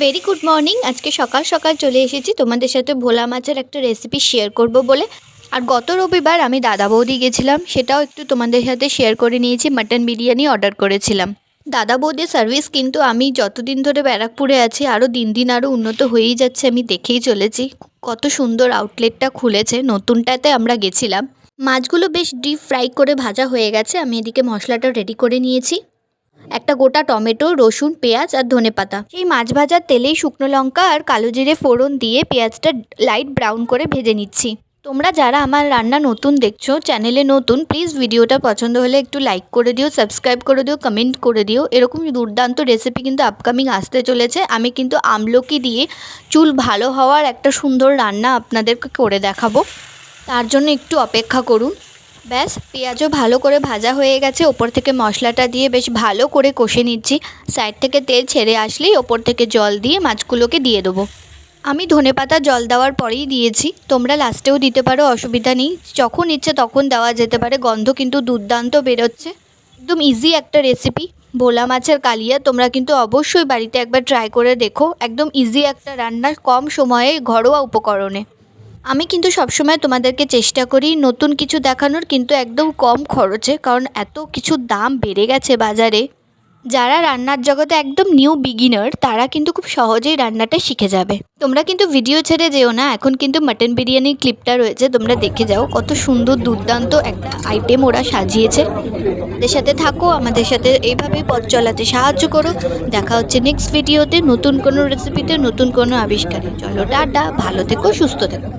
Very good morning. আজকে সকাল সকাল চলে এসেছি তোমাদের সাথে ভোলা মাছের একটা রেসিপি শেয়ার করব বলে। আর গত রবিবার আমি দাদা বৌদি গেছিলাম, সেটাও একটু তোমাদের সাথে শেয়ার করে নিয়েছি। মাটন বিরিয়ানি অর্ডার করেছিলাম। দাদা বৌদির সার্ভিস কিন্তু আমি যতদিন ধরে ব্যারাকপুরে আছি আরও দিন দিন আরও উন্নত হয়েই যাচ্ছে, আমি দেখেই চলেছি। কত সুন্দর আউটলেটটা খুলেছে নতুনটাতে আমরা গেছিলাম। মাছগুলো বেশ ডিপ ফ্রাই করে ভাজা হয়ে গেছে। আমি এদিকে মশলাটা রেডি করে নিয়েছি। একটা গোটা টমেটো, রসুন, পেঁয়াজ আর ধনেপাতা। সেই মাছ ভাজার তেলেই শুকনো লঙ্কা আর কালো জিরে ফোড়ন দিয়ে পেঁয়াজটা লাইট ব্রাউন করে ভেজে নিচ্ছি। তোমরা যারা আমার রান্না নতুন দেখছো, চ্যানেলে নতুন, প্লিজ ভিডিওটা পছন্দ হলে একটু লাইক করে দিও, সাবস্ক্রাইব করে দিও, কমেন্ট করে দিও। এরকম দুর্দান্ত রেসিপি কিন্তু আপকামিং আসতে চলেছে। আমি কিন্তু আমলকি দিয়ে চুল ভালো হওয়ার একটা সুন্দর রান্না আপনাদেরকে করে দেখাবো, তার জন্য একটু অপেক্ষা করুন। ব্যাস, পেঁয়াজও ভালো করে ভাজা হয়ে গেছে। ওপর থেকে মশলাটা দিয়ে বেশ ভালো করে কষে নিচ্ছি। সাইড থেকে তেল ছেড়ে আসলেই ওপর থেকে জল দিয়ে মাছগুলোকে দিয়ে দেবো। আমি ধনেপাতা জল দেওয়ার পরেই দিয়েছি, তোমরা লাস্টেও দিতে পারো, অসুবিধা নেই। যখন ইচ্ছে তখন দেওয়া যেতে পারে। গন্ধ কিন্তু দুর্দান্ত বেরোচ্ছে। একদম ইজি একটা রেসিপি, ভোলা মাছের কালিয়া। তোমরা কিন্তু অবশ্যই বাড়িতে একবার ট্রাই করে দেখো। একদম ইজি একটা রান্না, কম সময়ে ঘরোয়া উপকরণে। আমি কিন্তু সবসময় তোমাদেরকে চেষ্টা করি নতুন কিছু দেখানোর, কিন্তু একদম কম খরচে, কারণ এত কিছু দাম বেড়ে গেছে বাজারে। যারা রান্নার জগতে একদম নিউ বিগিনার তারা কিন্তু খুব সহজেই রান্নাটা শিখে যাবে। তোমরা কিন্তু ভিডিও ছেড়ে যেও না, এখন কিন্তু মাটন বিরিয়ানির ক্লিপটা রয়েছে, তোমরা দেখে যাও। কত সুন্দর দুর্দান্ত একটা আইটেম ওরা সাজিয়েছে। আমাদের সাথে থাকো, আমাদের সাথে এইভাবেই পথ চলাতে সাহায্য করো। দেখা হচ্ছে নেক্সট ভিডিওতে নতুন কোনো রেসিপিতে, নতুন কোনো আবিষ্কারে। চলো টাটা, ভালো থেকো, সুস্থ থেকো।